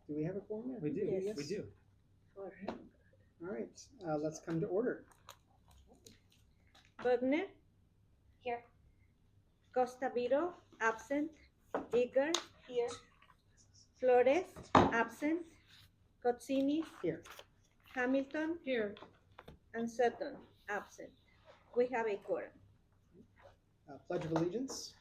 Do we have a quorum? I We think do, yes. we do. All right, let's come to order. Bugner, Here. Costa Viro, absent. Eager, here. Flores, absent. Cozzini, Here. Hamilton, Here. and Sutton, absent. We have a quorum. Pledge of Allegiance.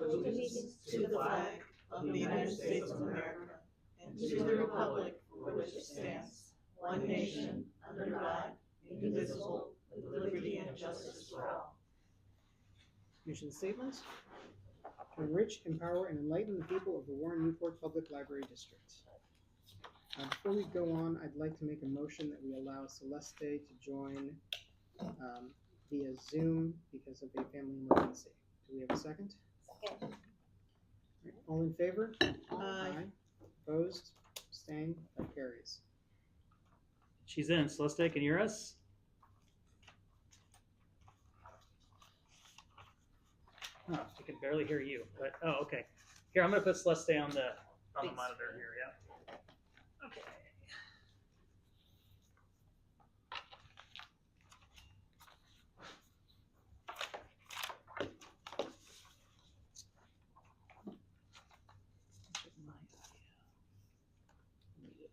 Allegiance to the flag of the United States of America and to the republic for which it stands, one nation, under God, indivisible, with liberty and justice for all. Mission statement. To enrich, empower, and enlighten the people of the Warren Newport Public Library District. Before we go on, I'd like to make a motion that we allow Celeste to join via Zoom because of a family emergency. Do we have a second? Second. All right, all in favor? Aye. Opposed? Abstained? That carries. She's in. Celeste, can you hear us? Oh, I can barely hear you, but, oh, okay. Here, I'm gonna put Celeste on the Please. monitor here, yeah. Okay.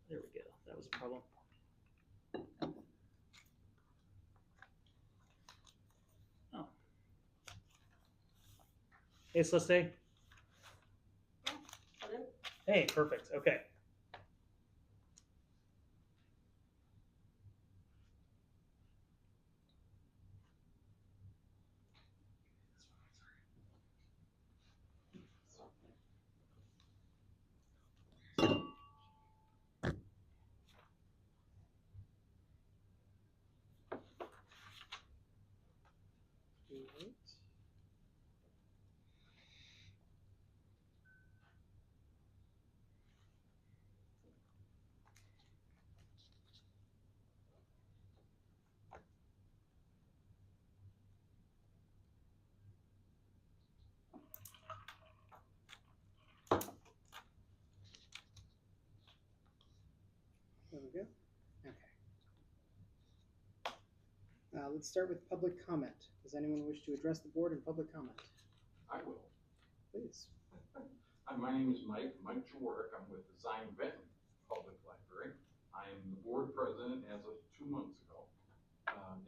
There we go. That was a problem. Oh. Hey, Celeste. Hello? Hey, perfect. Okay. Great. There we go. Okay. Let's start with public comment. Does anyone wish to address the board in public comment? I will. Please. Hi, my name is Mike Jaworek. I'm with the Zion Benton Public Library. I am the board president as of 2 months ago.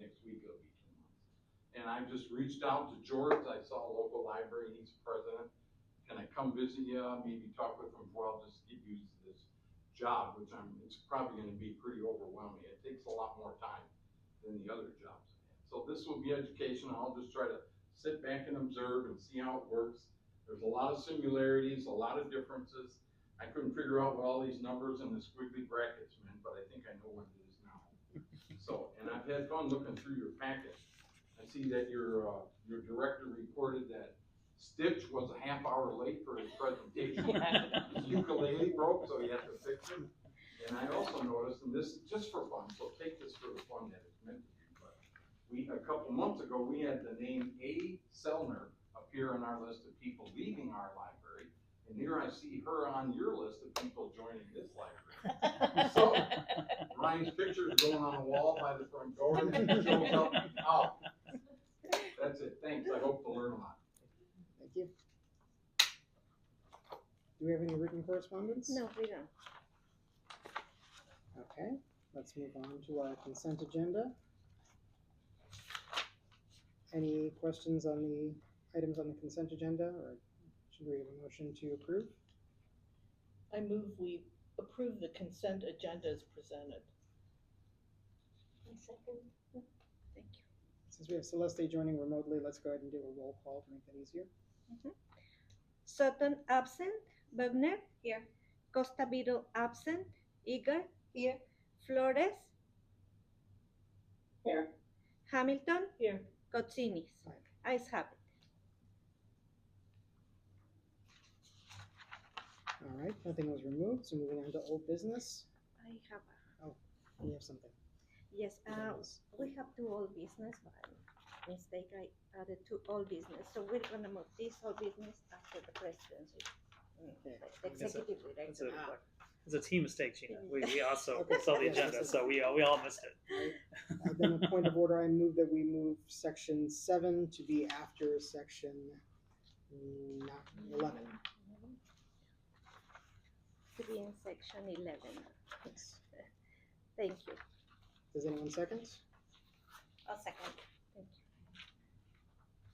Next week it'll be 2 months. And I just reached out to George. I saw a local library, he's president. Can I come visit you, maybe talk with him as well, just get used to this job, which it's probably gonna be pretty overwhelming. It takes a lot more time than the other jobs I've had. So this will be educational. I'll just try to sit back and observe and see how it works. There's a lot of similarities, a lot of differences. I couldn't figure out what all these numbers and the squiggly brackets meant, but I think I know what it is now. So, and I've had fun looking through your packet. I see that your director reported that Stitch was a half hour late for his presentation. His ukulele broke, so he had to fix it. And I also noticed, and this is just for fun, so take this for the fun that it's meant to be, but a couple months ago, we had the name A. Sellner appear on our list of people leaving our library, and here I see her on your list of people joining this library. So, Ryan's picture is going on the wall by the front door, and it shows up, oh. That's it, thanks, I hope to learn a lot. Thank you. Do we have any written correspondence? No, we don't. Okay, let's move on to our consent agenda. Any questions on the items on the consent agenda, or should we have a motion to approve? I move we approve the consent agenda as presented. Second. Thank you. Since we have Celeste joining remotely, let's go ahead and do a roll call to make that easier. Sutton, absent. Bugner, Here. Costa Viro, absent. Eager, Here. Flores, Here. Hamilton, Here. Cozzini. Ayes have it. All right, nothing was removed, so moving on to old business. I have You have something. yes. We have two old business, by mistake I added two old business. So we're gonna move this old business after the presidency. Okay. Executive It's director. a team mistake, Gina. We also Okay. saw the Yes, agenda, yes, so we all missed it. Then a point of order, I move that we move section 7 to be after section 11. To be in section 11. Yes. Thank you. Does anyone second? I'll second.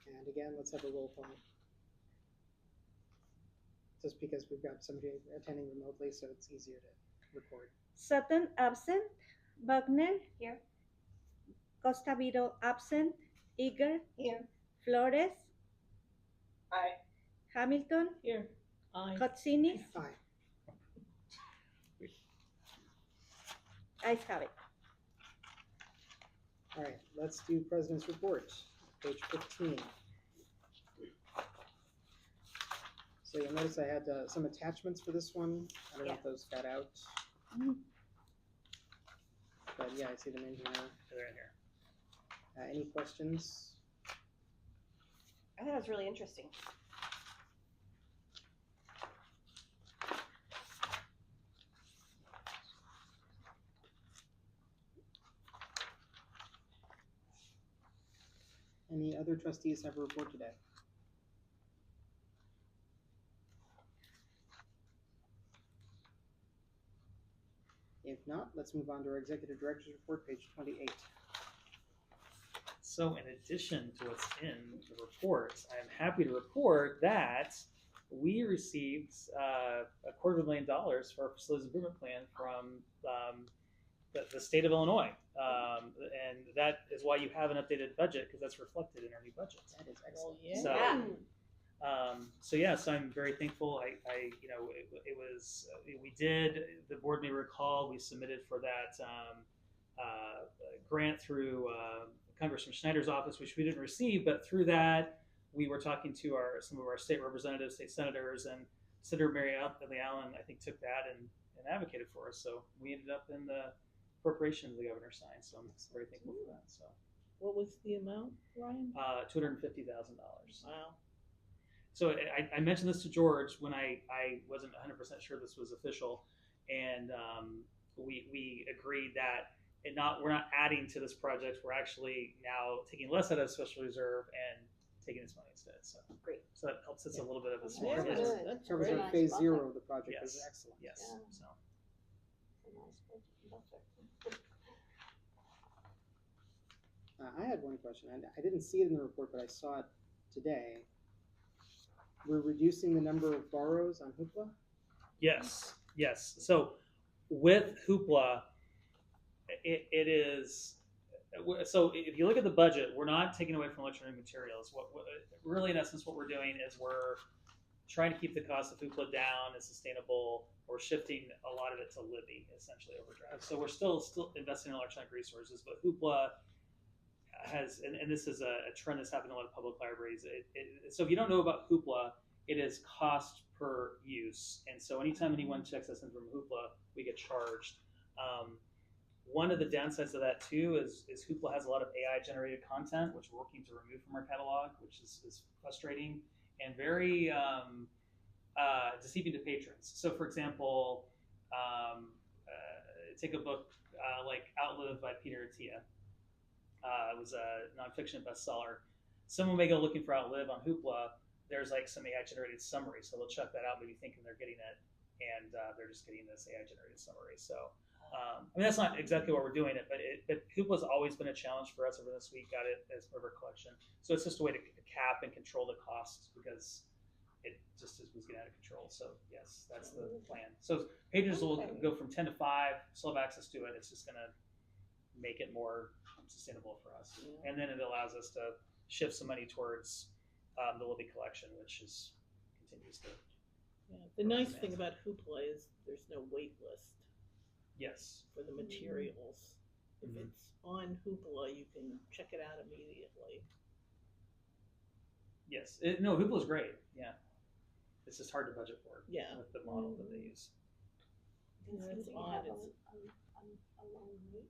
And again, let's have a roll call. Just because we've got somebody attending remotely, so it's easier to record. Sutton absent. Buckner. Here. Costavito absent. Eager. Here. Flores. Aye. Hamilton. Here. Aye. Kotsinis. Aye. Ayes have it. All right, let's do President's Report, page 15. So you'll notice I had some attachments for this one. I don't know if those got out. But yeah, I see them in here. They're in here. Any questions? I thought it was really interesting. Any other trustees have a report today? If not, let's move on to our Executive Director's Report, page 28. So in addition to what's in the report, I am happy to report that we received $250,000 for our facilities improvement plan from the state of Illinois. And that is why you have an updated budget, because that's reflected in our new budget. That is Well, excellent. yeah. So I'm very thankful. The board may recall, we submitted for that grant through Congressman Schneider's office, which we didn't receive, but through that, we were talking to some of our state representatives, state senators, and Senator Mary Lee Allen, I think, took that and advocated for us. So we ended up in the appropriations the governor signed. So I'm very thankful for that. So What was the amount, Ryan? $250,000. Wow. So I mentioned this to George when I wasn't 100% sure this was official, and we agreed that we're not adding to this project. We're actually now taking less out of special reserve and taking this money instead. So Great. So that helps us a little bit of a That's small. very Yes. good. That's Covers great. our phase 0 of the project, which is Yes. excellent. Yes. Yeah. So I had one question. I didn't see it in the report, but I saw it today. We're reducing the number of borrows on Hoopla? yes. So with Hoopla, it is. So if you look at the budget, we're not taking away from electronic materials. What really, in essence, what we're doing is we're trying to keep the cost of Hoopla down and sustainable. We're shifting a lot of it to Libby, essentially Overdrive. So we're still investing in electronic resources, but Hoopla has, and this is a trend that's happening in a lot of public libraries. So if you don't know about Hoopla, it is cost per use, and so anytime anyone checks us in from Hoopla, we get charged. One of the downsides of that too is Hoopla has a lot of AI generated content, which we're working to remove from our catalog, which is frustrating and very deceiving to patrons. So for example, take a book like Outlive by Peter Attia. It was a nonfiction bestseller. Someone may go looking for Outlive on Hoopla. There's like some AI generated summary, so they'll check that out, maybe thinking they're getting it, and they're just getting this AI generated summary. So I mean, that's not exactly what we're doing it, but Hoopla has always been a challenge for us. Over this week, got it as part of our collection. So it's just a way to cap and control the costs because it just was getting out of control. So yes, that's the plan. So pages will go from 10 to 5. Still have access to it. It's just going to make it more sustainable for us, and then it allows us to shift some money towards the Libby collection, which continues to. Yeah. The nice thing about Hoopla is there's no wait list. Yes. For the materials. If Mhm. it's on Hoopla, you can check it out immediately. Yes. Hoopla is great. Yeah. It's just hard to budget for. Yeah. With the model that they use. Yeah, it's Do you odd. have It's a long wait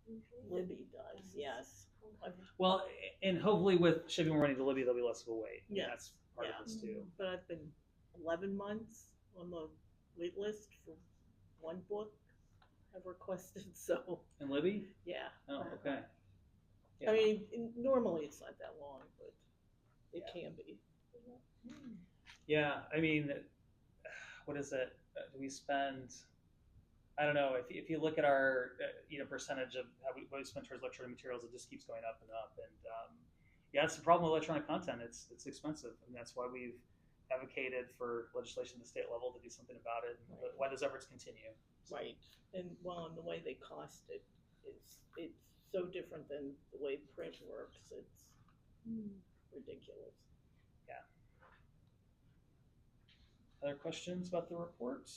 usually? Libby does, yes. Well, and hopefully with shipping more money to Libby, there'll be less of a wait. Yeah. That's part of this too. But I've been 11 months on the wait list for one book have requested, so, And Libby? yeah. Oh, okay. I mean, normally it's not that long, but it Yeah. can be. Yeah, I mean, what is it? Do we spend? I don't know. If you look at our percentage of what we spend towards electronic materials, it just keeps going up and up. And yeah, it's the problem with electronic content. It's expensive, and that's why we've advocated for legislation at the state level to do something about it. And Right. why those efforts continue. Right, and well, and the way they cost it is, it's so different than the way print works, it's ridiculous. Other questions about the report?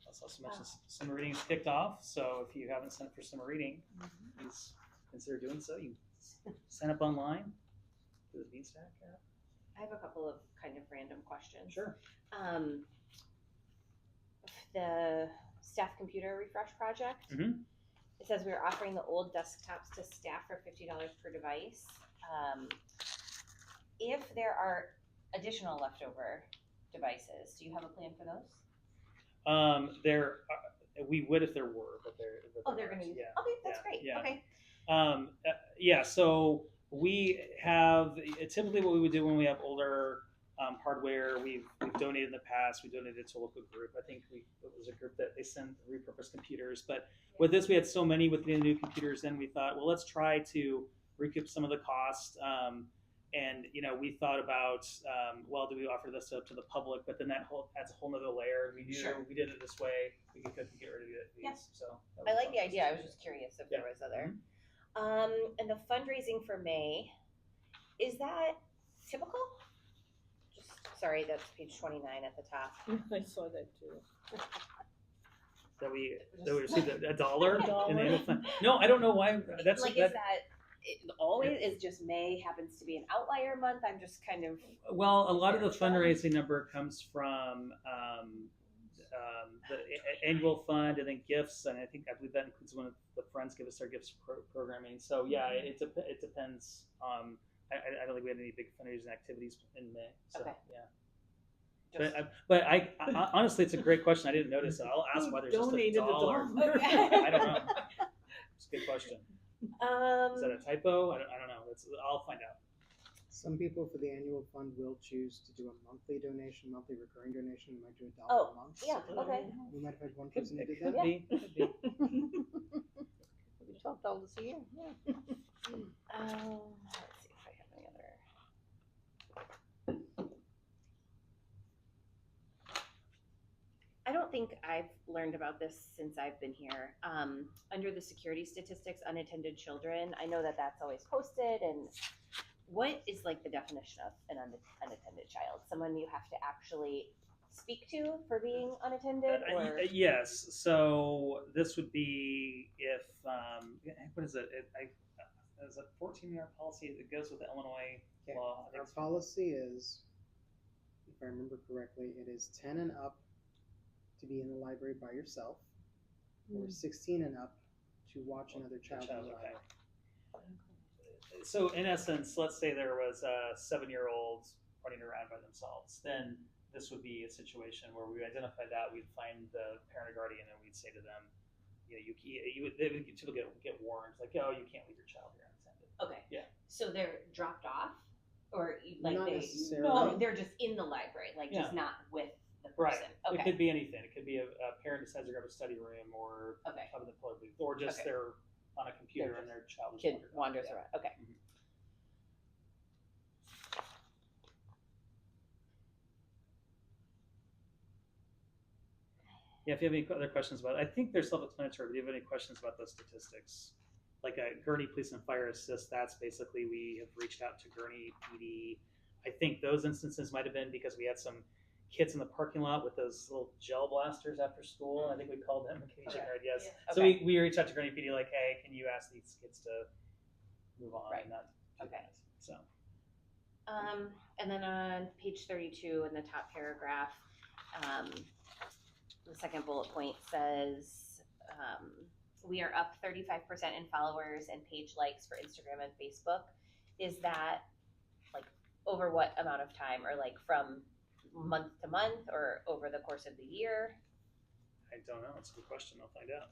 Let's also mention summer reading is kicked off, so if you haven't signed up for summer reading, please consider doing so. You can sign up online through the Beanstack app. I have a couple of kind of random questions. Sure. The staff computer refresh project. Mhm. It says we're offering the old desktops to staff for $50 per device. If there are additional leftover devices, do you have a plan for those? We would if there were, but they're Oh, they're going to use it. Okay, that's great. yeah. Okay. Yeah, so we have typically what we would do when we have older hardware. We've donated in the past. We donated to a local group. I think it was a group that they sent repurposed computers. But with this, we had so many with the new computers. Then we thought, well, let's try to recoup some of the cost. And we thought about, well, do we offer this up to the public? But then that adds a whole nother layer. We knew we did it this way. We could get rid of these. Yeah. So I like the idea. I was just curious if there was other. And the fundraising for May, is that typical? Just sorry, that's page 29 at the top. I saw that too. That we received $1 in the $1. annual fund. No, I don't know why. That's like, is that it always is just May happens to be an outlier month? I'm just kind of. Well, a lot of the fundraising number comes from the annual fund and then gifts, and I believe that includes when the Friends Give Us Their Gifts programming. So yeah, it depends. I don't think we had any big fundraising activities in May. So, Okay. Yeah. But I honestly, it's a great question. I didn't notice it. I'll ask why there's just Donated $1. Okay. I don't know. It's a good question. Is that a typo? I don't know. I'll find out. Some people for the annual fund will choose to do a monthly donation, monthly recurring donation. We might do $1 Oh, a month. yeah. Okay. We might have had one person who did Could that. be. Could be. $12 a year. Yeah. Let's see if I have any other. I don't think I've learned about this since I've been here. Under the security statistics, unattended children, I know that that's always posted. And what is like the definition of an unattended child? Someone you have to actually speak to for being unattended, or Yes. So this would be if what is it? Is it 14-year policy that goes with the Illinois Okay. law? Our policy is, if I remember correctly, it is 10 and up to be in the library by yourself, or 16 and up to watch another child in the Okay. library. So in essence, let's say there was a 7-year-old running around by themselves, then this would be a situation where we identify that, we'd find the parent or guardian, and we'd say to them, they would typically get warned, like, oh, you can't leave your child here unattended. okay, Yeah. so they're dropped off, or like Not they necessarily. no, they're just in the library, like just not with the Right. person. It Okay, could be anything. It could be a parent decides to grab a study room or okay, up in the pillar booth, or just Okay. they're on a computer They're and their child is kid wanders wanders around. around. Okay. Yeah, if you have any other questions about it, I think they're self-explanatory. But if you have any questions about those statistics, like a Gurney Police and Fire Assist, that's basically we have reached out to Gurney PD. I think those instances might have been because we had some kids in the parking lot with those little gel blasters after school. I think we called them occasion, Okay. right? Yes. Yeah. So Okay. we reached out to Gurney PD like, hey, can you ask these kids to move on? Right. And not do Okay. that. So. And then on page 32 in the top paragraph, the second bullet point says, we are up 35% in followers and page likes for Instagram and Facebook. Is that like over what amount of time, or like from month to month, or over the course of the year? I don't know. It's a good question. I'll find out.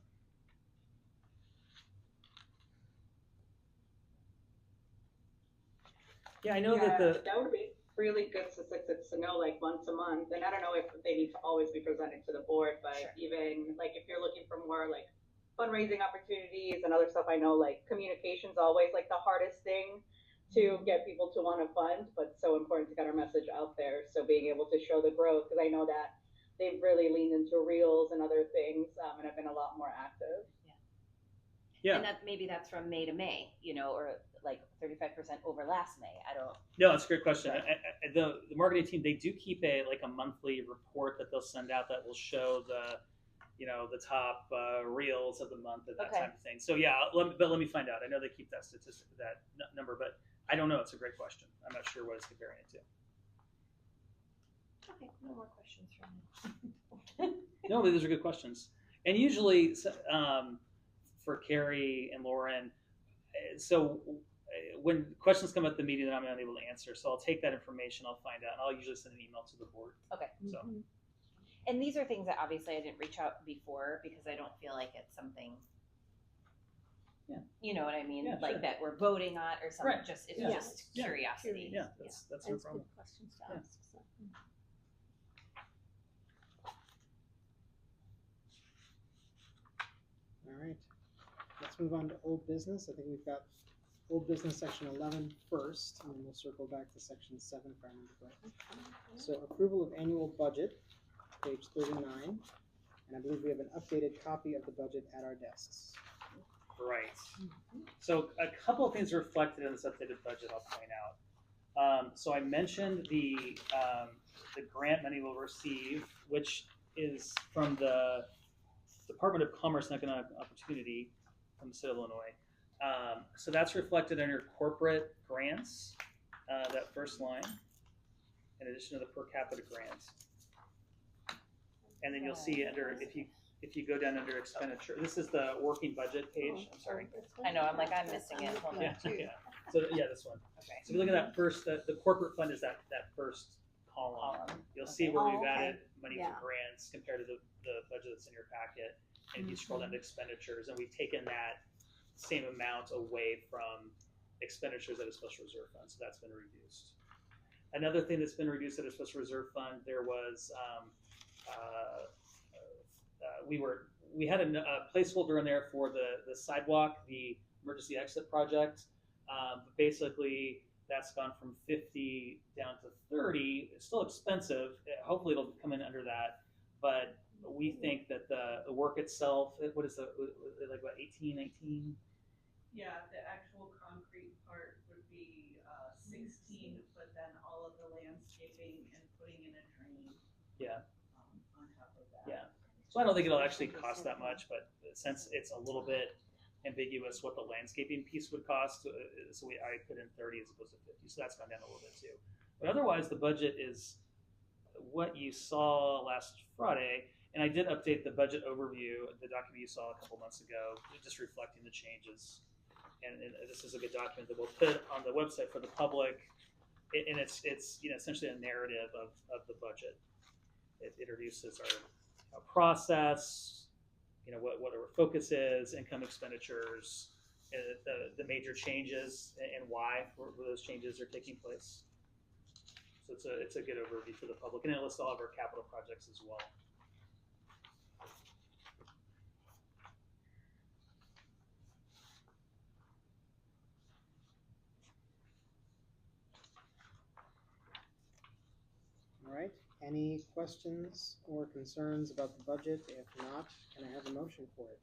Yeah, I know that the That would be really good statistics to know, like month to month. And I don't know if they need to always be presented to the board, but Sure. even like if you're looking for more like fundraising opportunities and other stuff, I know like communication's always like the hardest thing to get people to want to fund, but it's so important to get our message out there. So being able to show the growth, because I know that they've really leaned into reels and other things, and have been a lot more active. yeah. And that maybe that's from May to May, you know, or like 35% over last May. I don't. No, it's a great question. Right. The marketing team, they do keep a monthly report that they'll send out that will show the top reels of the month and that Okay. type of thing. So yeah, let me find out. I know they keep that statistic, that number, but I don't know. It's a great question. I'm not sure what it's comparing it to. Okay, no more questions from me. No, but those are good questions. And usually, for Carrie and Lauren, so when questions come at the meeting that I'm unable to answer, so I'll take that information, I'll find out, and I'll usually send an email to the board. Okay. So And these are things that obviously I didn't reach out before because I don't feel like it's something. Yeah. You know what I mean? Yeah, like sure. that we're voting on or something. Right. Just it's Yeah. just Yeah. curiosity. yeah, that's no That's problem. good questions to Yeah. ask. So. All right, let's move on to old business. I think we've got old business section 11 first, and then we'll circle back to section 7 if I remember correctly. So approval of annual budget, page 39, and I believe we have an updated copy of the budget at our desks. Right. So a couple of things reflected in this updated budget I'll point out. So I mentioned the grant money we'll receive, which is from the Department of Commerce and Economic Opportunity from the state of Illinois. So that's reflected under corporate grants, that first line, in addition to the per capita grants. And then you'll see under, if you go down under expenditure, this is the working budget page. I'm sorry. I know. I'm like I'm missing it. Hold on. Yeah, yeah. So yeah, this one. Okay. So if you look at that first, the corporate fund is that first column. You'll see where we've Oh, okay. added money Yeah. for grants compared to the budget that's in your packet. And if you scroll down to expenditures, and we've taken that same amount away from expenditures at a special reserve fund, so that's been reduced. Another thing that's been reduced at a special reserve fund, there was we had a placeholder in there for the sidewalk, the emergency exit project. But basically, that's gone from 50 down to 30. It's still expensive. Hopefully, it'll come in under that. But we think that the work itself, what is like about 18, 19? Yeah, the actual concrete part would be 16, but then all of the landscaping and putting in a drain. Yeah. On top of that. Yeah. So I don't think it'll actually cost that much, but since it's a little bit ambiguous what the landscaping piece would cost, so I put in 30 as opposed to 50, so that's gone down a little bit too. But otherwise, the budget is what you saw last Friday, and I did update the budget overview, the document you saw a couple months ago, just reflecting the changes. And this is a good document that we'll put on the website for the public, and it's essentially a narrative of the budget. It introduces our process, what our focus is, income, expenditures, the major changes and why those changes are taking place. So it's a good overview for the public, and it lists all of our capital projects as well. All right, any questions or concerns about the budget? If not, can I have a motion for it?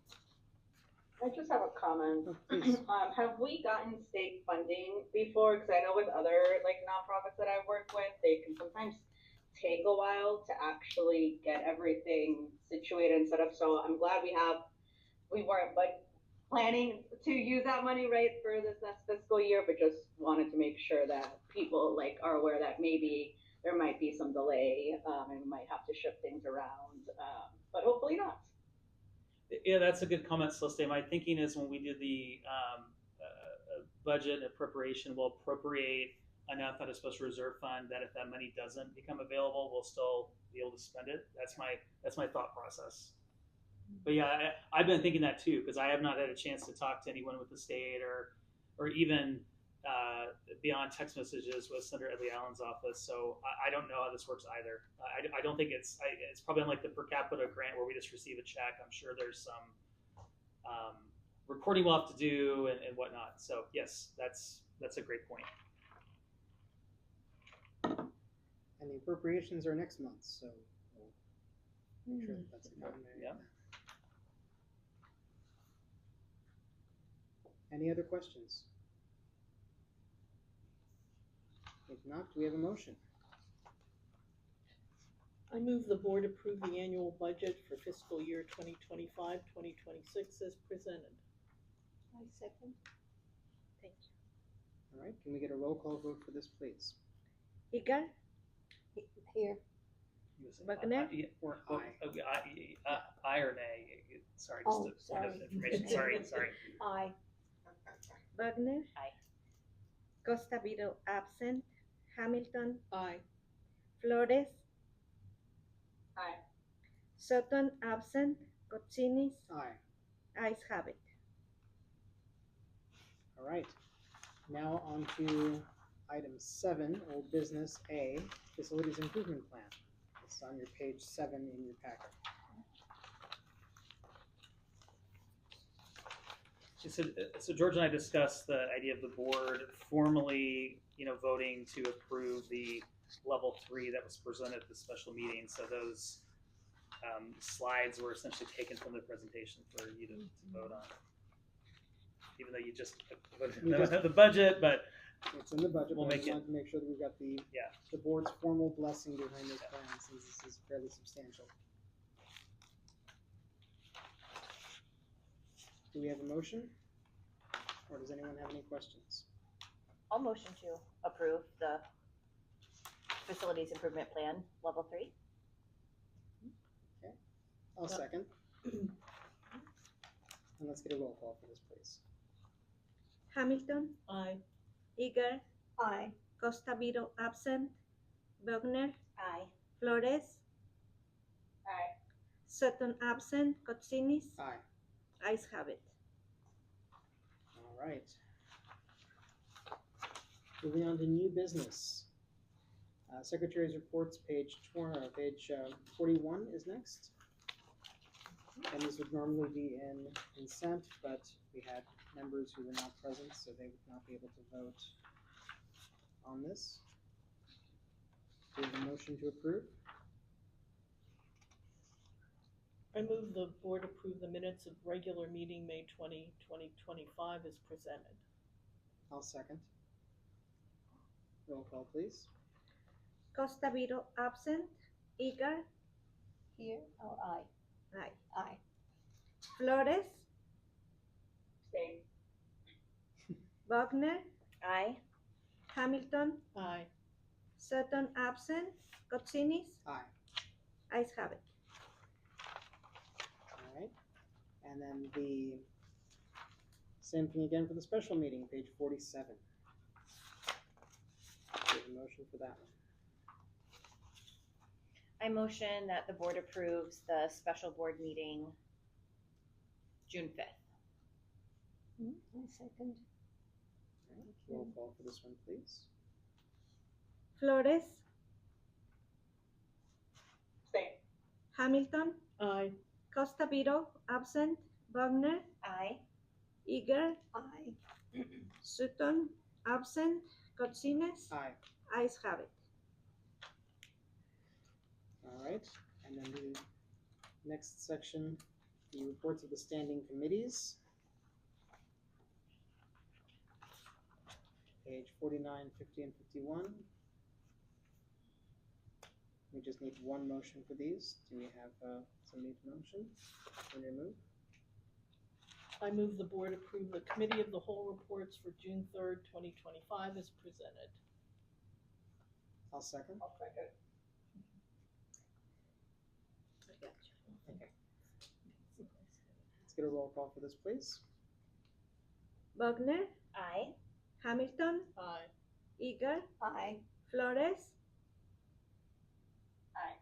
I just have a comment. Oh, please. Have we gotten state funding before? Because I know with other like nonprofits that I've worked with, they can sometimes take a while to actually get everything situated and set up. So I'm glad we weren't like planning to use that money right for this next fiscal year, but just wanted to make sure that people like are aware that maybe there might be some delay and we might have to shift things around, but hopefully not. Yeah, that's a good comment, Celeste. My thinking is when we do the budget appropriation, we'll appropriate enough out of special reserve fund that if that money doesn't become available, we'll still be able to spend it. That's my thought process. But yeah, I've been thinking that too because I have not had a chance to talk to anyone with the state or even beyond text messages with Senator Edley Allen's office. So I don't know how this works either. I don't think it's probably unlike the per capita grant where we just receive a check. I'm sure there's some reporting we'll have to do and whatnot. So yes, that's a great point. And the appropriations are next month, so we'll make sure that that's accounted. Yeah. Any other questions? If not, do we have a motion? I move the board approve the annual budget for fiscal year 2025, 2026 as presented. I second. Thank All right, can we get a roll call vote for this, please? you. Igar, here. Wagner? Or Oh, aye? aye or nay? Sorry, just Oh, a point of sorry. information. Sorry. Aye. Wagner? Aye. Costa Vito absent. Hamilton? Aye. Flores? Aye. Sutton absent. Kotsinis? Aye. Ayes have it. All right. Now on to item 7, old business A, facilities improvement plan. It's on your page 7 in your packet. So George and I discussed the idea of the board formally, voting to approve the level 3 that was presented at the special meeting. So those slides were essentially taken from the presentation for you to vote on. Even though you just voted the budget, but It's in the budget, We'll but I make just it- wanted to make sure that we've got the Yeah. the board's formal blessing behind this plan, since this is fairly substantial. Do we have a motion? Or does anyone have any questions? I'll motion to approve the facilities improvement plan, level 3. I'll second. And let's get a roll call for this, please. Hamilton? Aye. Igar? Aye. Costa Vito absent. Wagner? Aye. Flores? Aye. Sutton absent. Kotsinis? Aye. Ayes have it. All right. Moving on to new business. Secretary's reports, page 41 is next. And this would normally be in consent, but we had members who were not present, so they would not be able to vote on this. Do we have a motion to approve? I move the board approve the minutes of regular meeting May 20, 2025 as presented. I'll second. Roll call, please. Costa Vito absent. Igar? Here or aye? Aye. Aye. Flores? Same. Wagner? Aye. Hamilton? Aye. Sutton absent. Kotsinis? Aye. Ayes have it. All right. And then the same thing again for the special meeting, page 47. Do we have a motion for that one? I motion that the board approves the special board meeting June 5th. I second. All right. Roll call for this one, please. Flores? Same. Hamilton? Aye. Costa Vito absent. Wagner? Aye. Igar? Aye. Sutton absent. Kotsinis? Aye. Ayes have it. All right. And then the next section, the reports of the standing committees. Page 49, 50, and 51. We just need one motion for these. Do we have somebody to motion? Can you move? I move the board approve the committee of the whole reports for June 3rd, 2025 as presented. I'll second. Let's get a roll call for this, please. Wagner, Aye. Hamilton, Aye. Eager, Aye. Flores. Aye.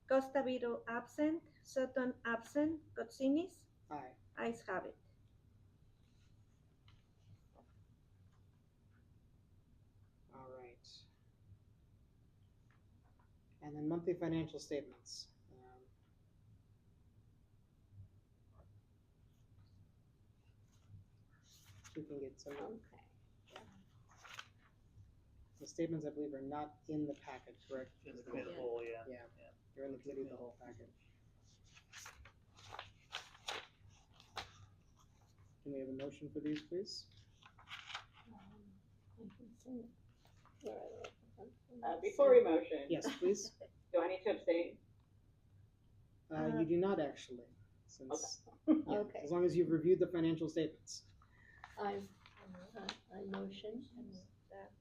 Costa Vito absent, Sutton absent, Cotsinis, Aye. ayes have it. All right. And then monthly financial statements. We can get some. The statements, I believe, are not in the packet, correct? In the committee pool, yeah. Yeah, they're in the committee of the whole packet. Can we have a motion for these, please? Before we motion, Yes, please. do I need to abstain? You do not actually, since, yeah, Okay. as long as you've reviewed the financial statements.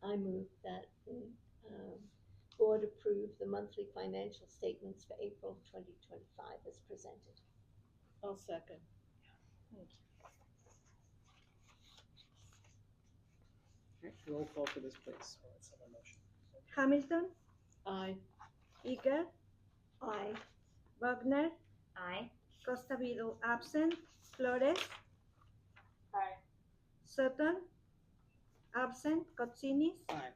I move that the board approve the monthly financial statements for April 2025 as presented. I'll second. All right, roll call for this, please. So let's have a motion. Hamilton, Aye. Eager, Aye. Wagner, Aye. Costa Vito absent, Flores. Aye. Sutton absent, Cotsinis, Aye.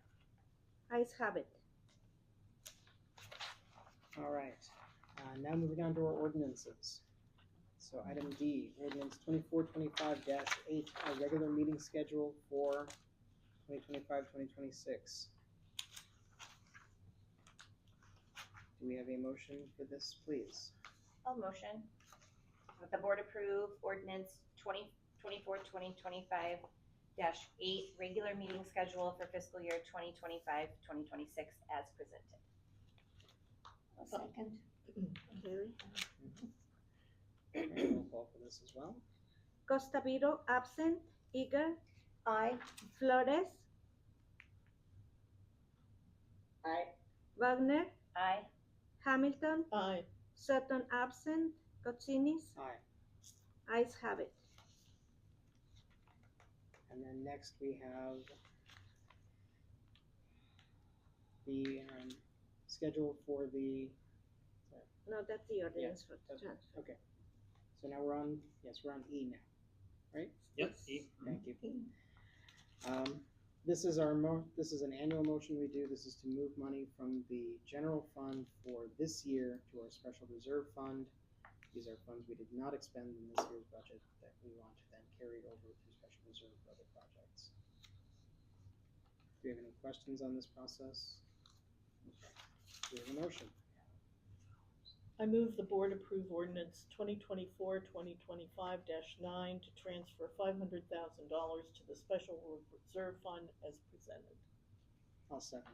ayes have it. All right, now moving on to our ordinances. So item D, ordinance 2425-8, our regular meeting schedule for 2025-2026. Do we have a motion for this, please? I'll motion. That the board approve ordinance 2025 8 regular meeting schedule for fiscal year 2025-2026 as presented. I'll second. Carrie. All right, roll call for this as well. Costa Vito absent, Eager, Aye. Flores, Aye. Wagner, Aye. Hamilton, Aye. Sutton absent, Cotsinis, Aye. ayes have it. And then next we have the schedule for the, No, that's the ordinance for that's- transfer. okay. So now we're on, yes, we're on E now, right? Yep, E. Thank you. This is this is an annual motion we do. This is to move money from the general fund for this year to our special reserve fund. These are funds we did not expend in this year's budget that we want to then carry over to special reserve for other projects. Do you have any questions on this process? Do you have a motion? I move the board approve ordinance 2024-2025-9 to transfer $500,000 to the special reserve fund as presented. I'll second.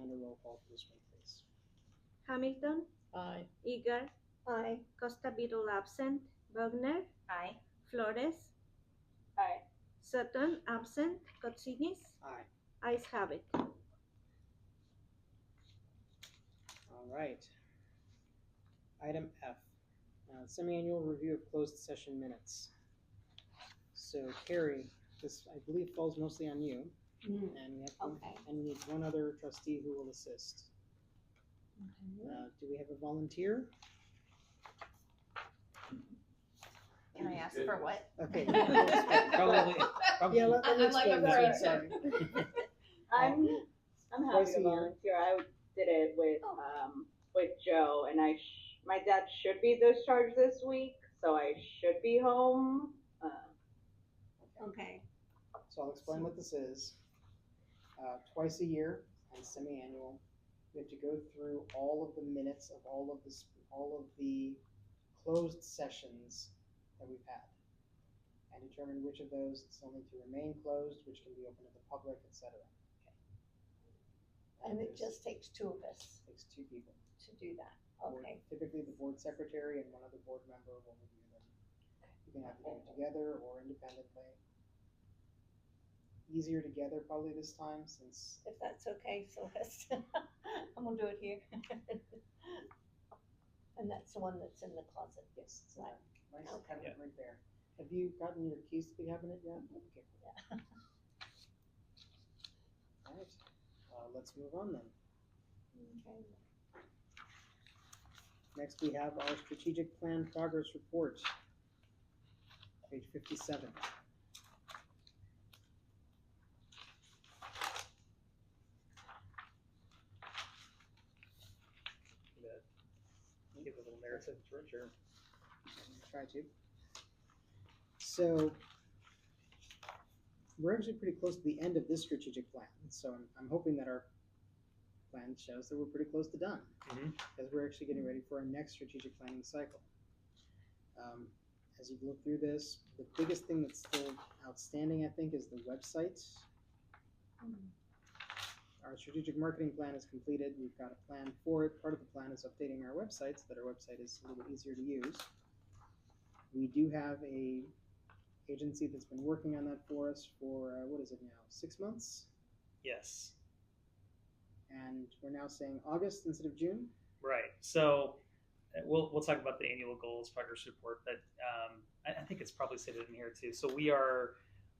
And a roll call for this one, please. Hamilton, Aye. Eager, Aye. Costa Vito absent, Wagner, Aye. Flores, Aye. Sutton absent, Cotsinis, Aye. ayes have it. All right. Item F, semi-annual review of closed session minutes. So Carrie, this I believe falls mostly on you, Mm. and we have Okay. and we need one other trustee who will assist. Do we have a volunteer? Can I ask for what? Okay. Probably. Yeah, let me I'm like explain a this one, friend. sorry. I'm happy Twice a to year. volunteer. I did it with Joe, and my dad should be discharged this week, so I should be home. Okay. So I'll explain what this is. Twice a year and semi-annual, we have to go through all of the minutes of all of the closed sessions that we've had, and determine which of those still need to remain closed, which can be open to the public, etc. And it just takes two of us takes two people. to do that. Board- Okay. Typically, the board secretary and one other board member will review them. You can have to do it together or independently. Easier together probably this time, since If that's okay, Celeste. I'm gonna do it here. And that's the one that's in the closet. Yes, it's in that nice Okay. cabinet right there. Have you gotten your keys to the cabinet yet? Okay. Yeah. All right, let's move on then. Okay. Next, we have our strategic plan progress report, page 57. Give a little narrative to Richard. Try to. So we're actually pretty close to the end of this strategic plan. So I'm hoping that our plan shows that we're pretty close to done, because we're actually getting ready for our next strategic planning cycle. As you look through this, the biggest thing that's still outstanding, I think, is the website. Our strategic marketing plan is completed. We've got a plan for it. Part of the plan is updating our website so that our website is a little bit easier to use. We do have a agency that's been working on that for us for, what is it now, 6 months? Yes. And we're now saying August instead of June. Right. So we'll talk about the annual goals progress report, but I think it's probably stated in here too. So we are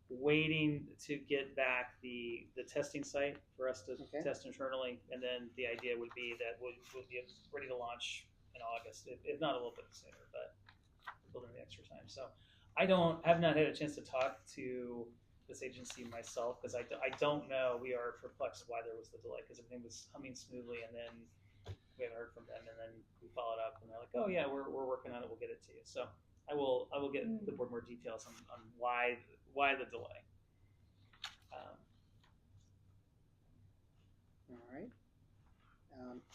waiting to get back the testing site for us to Okay. test internally, and then the idea would be that we'll be ready to launch in August, if not a little bit sooner, but building the extra time. So have not had a chance to talk to this agency myself, because I don't know. We are perplexed why there was the delay, because everything was humming smoothly, and then we haven't heard from them, and then we followed up, and they're like, "Oh yeah, we're working on it. We'll get it to you." So I will get the board more details on why the delay. All right.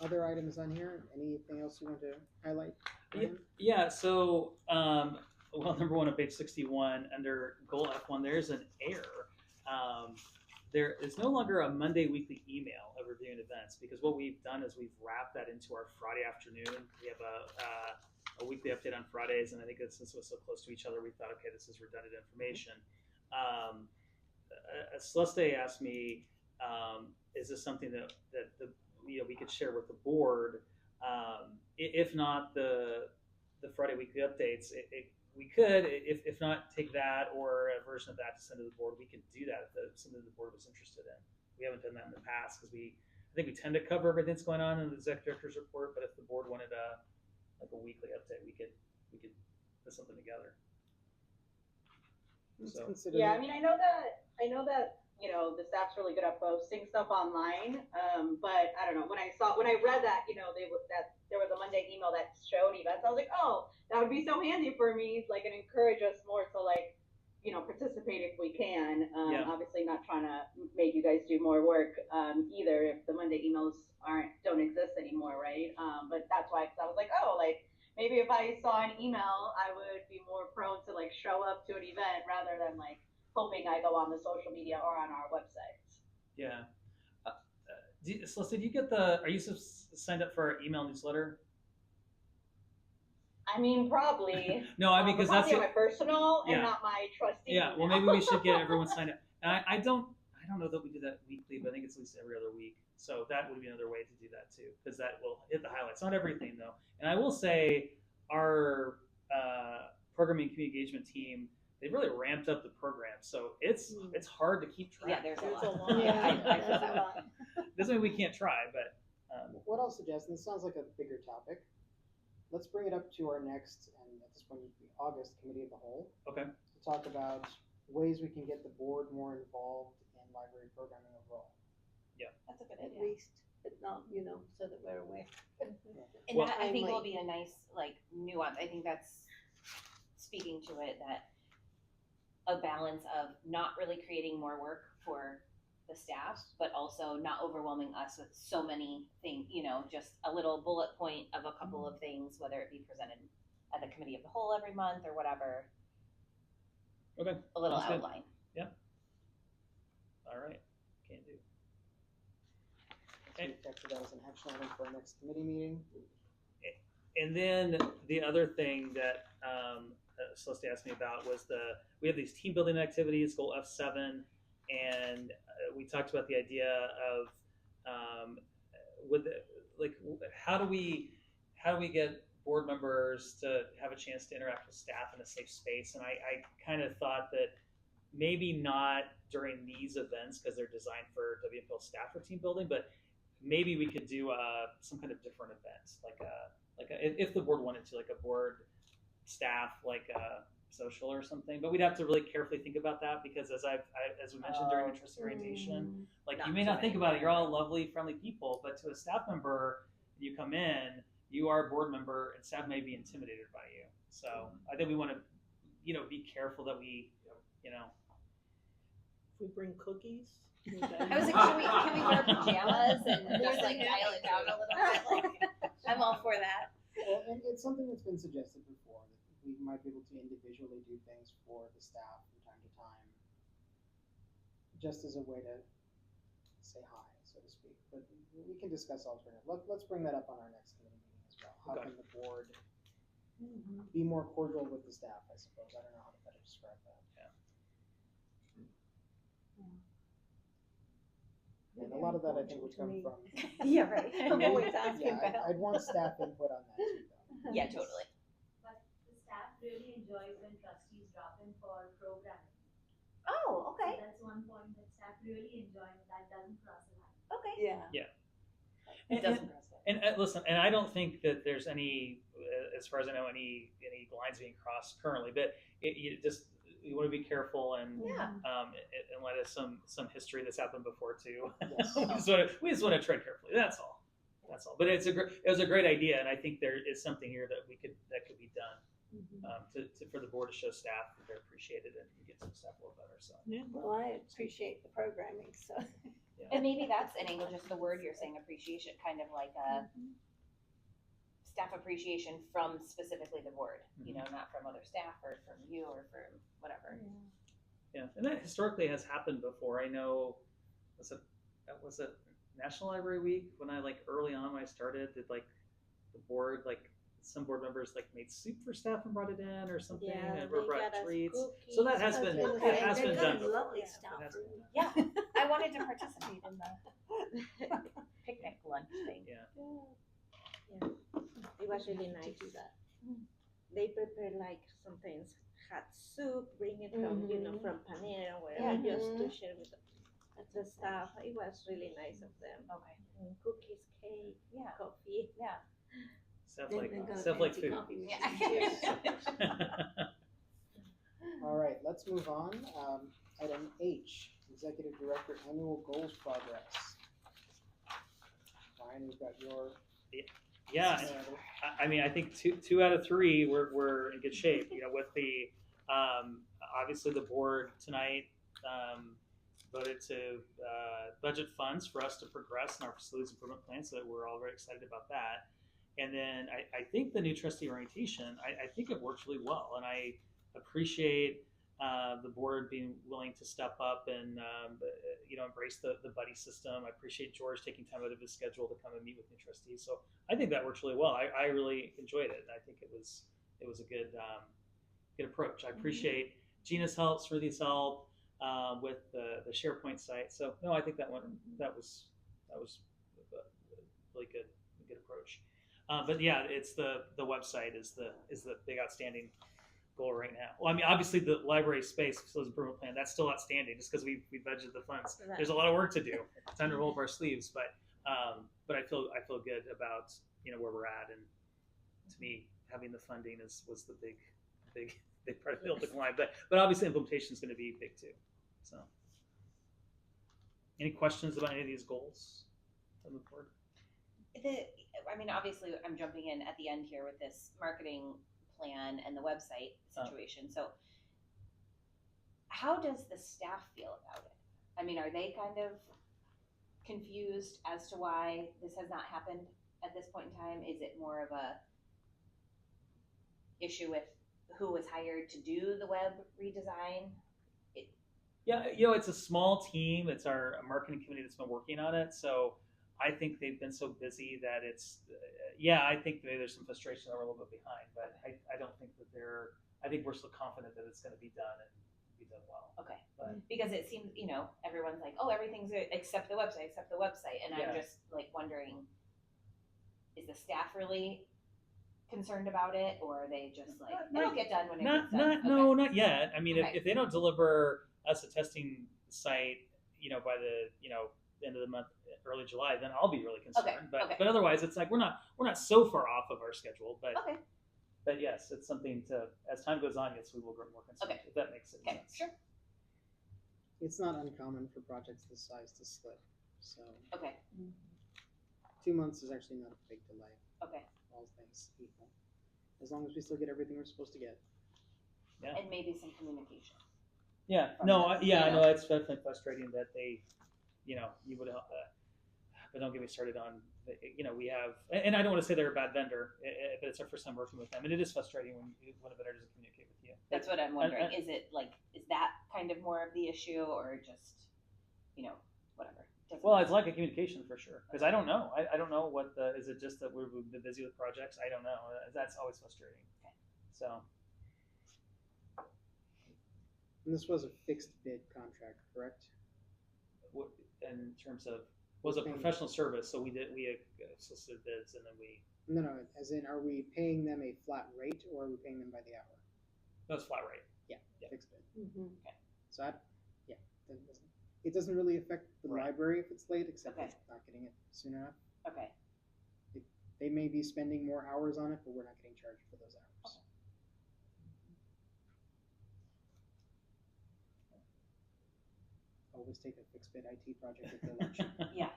Other items on here? Anything else you want to highlight? Yeah. So well, number one on page 61 under goal F1, there's an error. There is no longer a Monday weekly email of reviewing events, because what we've done is we've wrapped that into our Friday afternoon. We have a weekly update on Fridays, and I think that since it was so close to each other, we thought, okay, this is redundant information. Celeste asked me, is this something that we could share with the board? If not the Friday weekly updates, we could, if not, take that or a version of that to send to the board. We could do that if something the board was interested in. We haven't done that in the past, because I think we tend to cover everything that's going on in the exec director's report. But if the board wanted a weekly update, we could put something together. Yeah, I mean, I know that the staff's really good at posting stuff online, but I don't know, when I read that that there was a Monday email that showed events, I was like, oh, that would be so handy for me, like, and encourage us more to participate if we can. Obviously not trying to make you guys do more work either if the Monday emails don't exist anymore, right? But that's why, because I was like, oh, maybe if I saw an email, I would be more prone to show up to an event rather than hoping I go on the social media or on our website. Yeah. Celeste, are you signed up for our email newsletter? I mean, probably. No, I mean, because that's my personal and not my trustee. Yeah. Well, maybe we should get everyone signed up. And I don't know that we do that weekly, but I think it's at least every other week. So that would be another way to do that too, because that will hit the highlights. Not everything though. And I will say our programming community engagement team, they've really ramped up the program. So it's hard to keep track. Yeah, there's a lot. Yeah, there's a lot. Doesn't mean we can't try, but what I'll suggest, and this sounds like a bigger topic, let's bring it up to our next, and at this point it would be August, Committee of the Whole. Okay. To talk about ways we can get the board more involved in library programming overall. Yeah. That's a good At idea. least, but not, so that we're aware. And Well, that, I think, Timely. will be a nice nuance. I think that's speaking to it, that a balance of not really creating more work for the staff, but also not overwhelming us with so many things, just a little bullet point of a couple of things, whether it be presented at the committee of the whole every month or whatever. Okay. A little Sounds good. outline. Yep. All right. Can do. So we've captured that as an action item for our next committee meeting. And then the other thing that Celeste asked me about was we have these team building activities, goal F7, and we talked about the idea of how do we get board members to have a chance to interact with staff in a safe space. And I kind of thought that maybe not during these events because they're designed for WNPL staff or team building, but maybe we could do some kind of different event, if the board wanted to, like a board staff, like a social or something. But we'd have to really carefully think about that because as we mentioned during interest orientation, like Not you may too not think many. about it. You're all lovely, friendly people, but to a staff member, you come in, you are a board member, and staff may be intimidated by you. So I think we want to, be careful that we, If we bring cookies. I was like, can we wear pajamas and just like dial it down a little bit? Like, I'm all for that. Well, and it's something that's been suggested before, that we might be able to individually do things for the staff from time to time, just as a way to say hi, so to speak. But we can discuss alternate. Let's bring that up on our next committee meeting as well. How Okay. can the board be more cordial with the staff, I suppose. I don't know how to better describe that. And a lot of that I think would come from, Yeah, right. I'm always asking yeah, about. I'd want staff input on that too, though. Yeah, totally. But the staff really enjoys when trustees drop in for programming. Oh, So okay. that's one point that staff really enjoy, and that doesn't cross the line. Okay. Yeah. It doesn't cross that. And listen, and I don't think that there's any, as far as I know, any lines being crossed currently. But you want to be careful and Yeah. in light of some history that's happened before too. Yes. we just want to tread carefully. That's all. But it was a great idea, and I think there is something here that could be done for the board to show staff that they're appreciated and get some staff a little better. So Well, I appreciate the programming, so. And maybe that's in English, just the word you're saying, appreciation, kind of like a staff appreciation from specifically the board, not from other staff or from you or from whatever. yeah, and that historically has happened before. I know was it National Library Week when I early on when I started did the board some board members made soup for staff and brought it in or something and they brought got us treats. cookies, So that has been cookies. it has They've been got done before. lovely It stuff. has been done. Yeah, I wanted to participate in the picnic lunch thing. Yeah. It was really nice. To do that. They prepare sometimes hot soup, bring it from from Panera or wherever, just to share with the staff. It was really nice of them. Okay. And cookies, cake, Yeah. coffee. Yeah. Stuff Then like they got a stuff like fancy food. coffee Yeah. machine. All right, let's move on. Item H, Executive Director Annual Goals Progress. Ryan, we've got your. Yeah, and I mean, I think two out of three we're in good shape. With the obviously the board tonight voted to budget funds for us to progress in our facilities improvement plan, so that we're all very excited about that. And then I think the new trustee orientation, I think it works really well, and I appreciate the board being willing to step up and embrace the buddy system. I appreciate George taking time out of his schedule to come and meet with new trustees. So I think that works really well. I really enjoyed it, and I think it was a good approach. I appreciate Gina's help, Sruthi's help with the SharePoint site. So no, I think that was a really good approach. But yeah, it's the website is the big outstanding goal right now. Well, I mean, obviously the library space facilities improvement plan, that's still outstanding just because we budgeted the funds. Right. There's a lot of work to do. It's time to roll up our sleeves, but I feel good about where we're at, and to me having the funding was the big part of the hill to climb. But obviously implementation is going to be big too. So any questions about any of these goals from the board? Obviously I'm jumping in at the end here with this marketing plan and the website situation. So how does the staff feel about it? I mean, are they kind of confused as to why this has not happened at this point in time? Is it more of a issue with who was hired to do the web redesign? Yeah, it's a small team. It's our marketing committee that's been working on it. So I think they've been so busy that it's, I think maybe there's some frustration that we're a little bit behind, but I don't think that I think we're still confident that it's going to be done and be done well. Okay. But Because it seems, everyone's like, oh, everything's good except the website. And Yeah. I'm just wondering, is the staff really concerned about it, or are they just like Not- it'll get done when it Not, gets done? not, no, not yet. I mean, Okay. if they don't deliver us a testing site, by the, end of the month, early July, then I'll be really concerned. Okay, But okay. but otherwise, it's like we're not so far off of our schedule. But Okay. but yes, it's something to, as time goes on, yes, we will grow more concerned. Okay. If that makes sense. Okay, sure. It's not uncommon for projects this size to slip, so Okay, 2 months is actually not a big delay, okay. all things equal. As long as we still get everything we're supposed to get. Yeah. And maybe some communication. Yeah. From No. them, I you know. know it's definitely frustrating that they, you would. But don't get me started on. We have, and I don't want to say they're a bad vendor, but it's our first time working with them, and it is frustrating when a vendor doesn't communicate with you. That's what I'm wondering. Is that kind of more of the issue, or just, whatever? Doesn't Well, matter. it's like a communication for sure, because I don't know. I don't know what is it just that we've been busy with projects? I don't know. That's always frustrating. Okay. So, And this was a fixed bid contract, correct? in terms of, was a professional service, so we solicited bids and then we, No, as in, are we paying them a flat rate or are we paying them by the hour? that was flat rate. Yeah. Fixed bid. Mm-hmm. So it doesn't really affect the Right. library if it's late, except Okay. it's not getting it soon enough. Okay. They may be spending more hours on it, but we're not getting charged for those hours. Always take a fixed bid IT project if they're lunch. Yeah.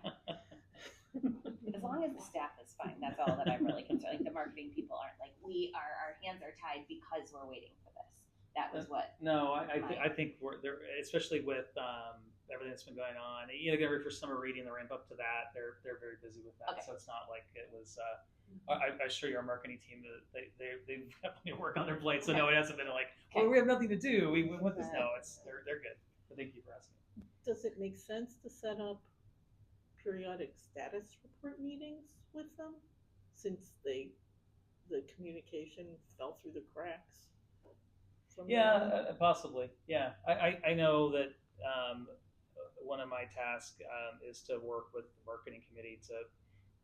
As long as the staff is fine, that's all that I'm really concerned. Like the marketing people aren't like, our hands are tied because we're waiting for this. That was what. No, I think we're there, especially with everything that's been going on. Get ready for summer reading, the ramp up to that. They're very busy with that, Okay. so it's not like it was. I assure you, our marketing team, they've got plenty of work on their plate, so no, it hasn't been like, Okay. well, we have nothing to do. We want this. No, they're good. But thank you for asking. Does it make sense to set up periodic status report meetings with them, since the communication fell through the cracks? from Yeah, them? possibly. Yeah, I know that one of my tasks is to work with the marketing committee to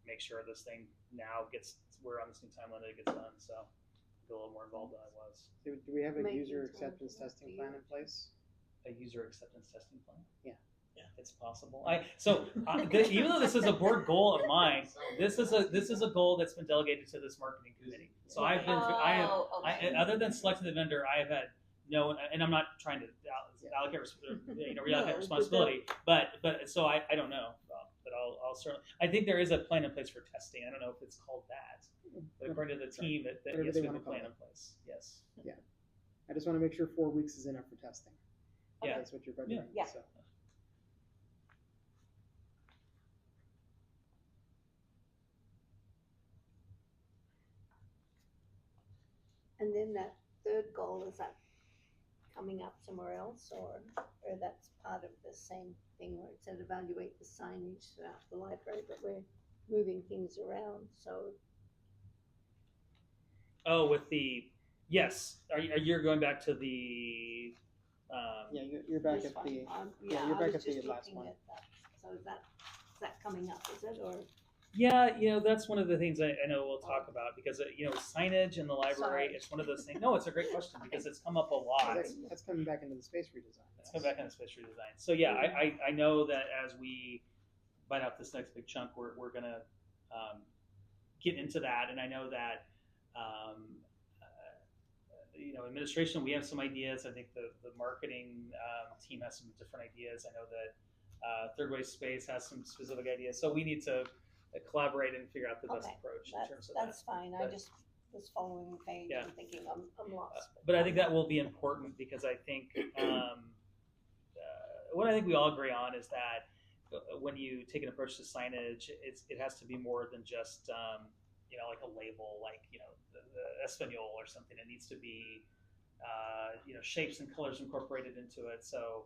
make sure this thing now we're on this new timeline that it gets done. So get a little more involved than I was. Do we have a Make user it acceptance work. testing plan in place? A user acceptance testing plan. Yeah. It's possible. Even though this is a board goal of mine, this is a goal that's been delegated to this marketing committee. So I've been, Okay. other than selecting the vendor, I have had no, and I'm not trying to allocate reallocate responsibility, but so I don't know, but I'll certainly. I think there is a plan in place for testing. I don't know if it's called that, but according to the team, that Whatever yes, they we have a wanna call plan it. in place. Yes. I just want to make sure 4 weeks is enough for testing. Yeah. That's what you're budgeting. Yeah. So. And then that third goal, is that coming up somewhere else, or that's part of the same thing where it said evaluate the signage throughout the library, but we're moving things around, so. Oh, with the yes, you're going back to the. Yeah, you're back this at the. one, yeah, yeah, you're I back was at the just last looking one. at that. So is that coming up, is it, or? Yeah, that's one of the things I know we'll talk about because signage in the library. Sorry. It's one of those things. No, it's a great question because it's come up a lot. That's coming back into the space redesign. It's come back in the space redesign. So yeah, I know that as we bite out this next big chunk, we're gonna get into that, and I know that administration, we have some ideas. I think the marketing team has some different ideas. I know that Third Way Space has some specific ideas. So we need to collaborate and figure out the best Okay, approach in terms of That's that. fine, I But- just was following the page Yeah. and thinking I'm lost. But I think that will be important because I think what I think we all agree on is that when you take an approach to signage, it has to be more than just like a label, like the Espanol or something. It needs to be shapes and colors incorporated into it. So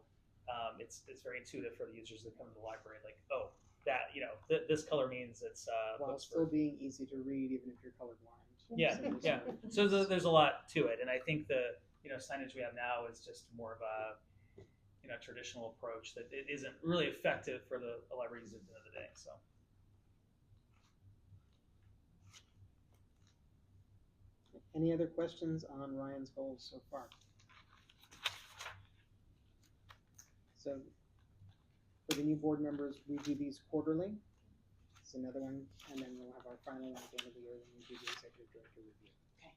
it's very intuitive for the users that come to the library. Like, oh, that this color means it's While books still for. being easy to read, even if you're colorblind. Yeah, So yeah. So there's a lot to it, and I think the signage we have now is just more of a traditional approach that it isn't really effective for the library users at the end of the day. So Any other questions on Ryan's goals so far? So for the new board members, we do these quarterly. It's another one, and then we'll have our final one at the end of the year when we do the executive director review. Okay.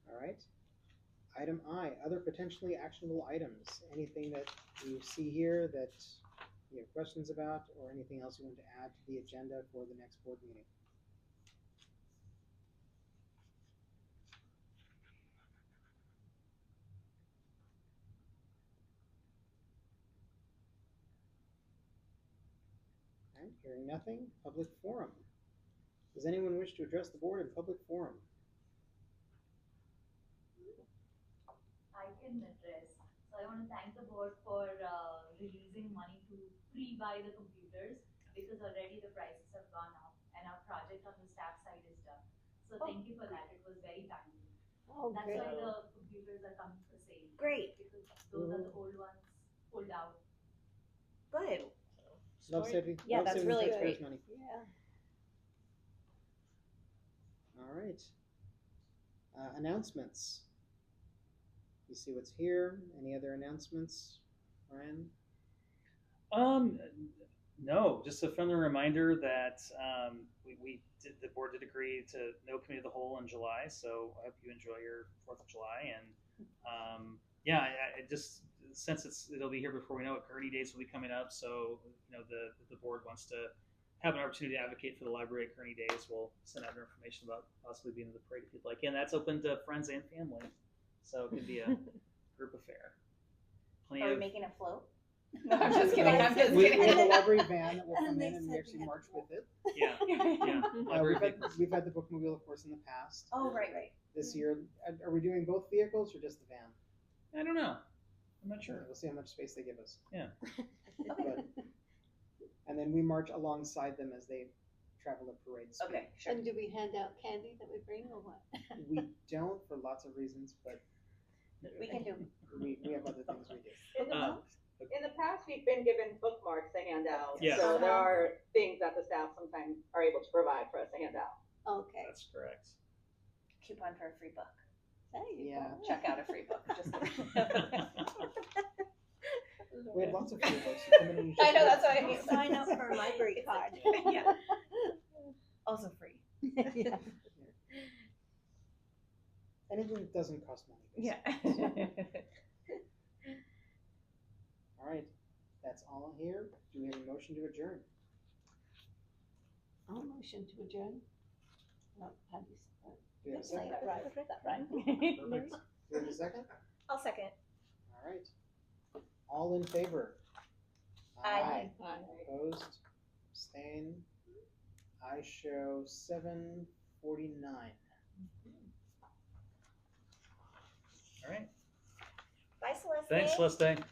All right. Item I, other potentially actionable items. Anything that you see here that you have questions about, or anything else you want to add to the agenda for the next board meeting? All right, hearing nothing, public forum. Does anyone wish to address the board in public forum? I can address. So I want to thank the board for releasing money to pre-buy the computers because already the prices have gone up and our project on the staff side is done. So thank you for that. It was very timely. Oh, That's good. why the computers are coming for sale. Great. Because those are the old ones pulled out. Good. Love saving, Yeah, love that's saving really taxpayers' great. money. Yeah. All right. Announcements. You see what's here. Any other announcements, Ryan? No, just a friendly reminder that the board did agree to no committee of the whole in July, so I hope you enjoy your 4th of July. And yeah, I just, since it'll be here before we know it, Kearney Days will be coming up, so the board wants to have an opportunity to advocate for the library at Kearney Days. We'll send out information about possibly being in the parade if you'd like, and that's open to friends and family, so it could be a group affair. Plenty Are we of making a float? No, I'm just kidding. I'm just We kidding. have a library van that will come And in they and we said actually we had march to with it. yeah. Library vehicles. We've had the bookmobile, of course, in the past. Oh, right. This year, are we doing both vehicles or just the van? I don't know. I'm not sure. We'll see how much space they give us. Yeah. But, and then we march alongside them as they travel at parade speed. Okay, sure. And do we hand out candy that we bring or what? We don't for lots of reasons, but We can do. we have other things we do. In the past, we've been given bookmarks to hand out. Yes. So there are things that the staff sometimes are able to provide for us to hand out. Okay. That's correct. Coupon for a free book. There you Yeah. go. Check out a free book. Just kidding. We have lots of free books. You come in and you I just know, look. that's what I mean. Sign up for a library card. Yeah. Also free. Yeah. Anything that doesn't cost money. Yeah. All right, that's all here. Do we have a motion to adjourn? I'll motion to adjourn. How do you Do we have a say second? it right? Is that right? Perfect. Do we have a second? I'll second. All right. All in favor? Aye. Aye. Opposed? Abstain? I show 7:49. All right. Bye, Celeste. Thanks, Celeste.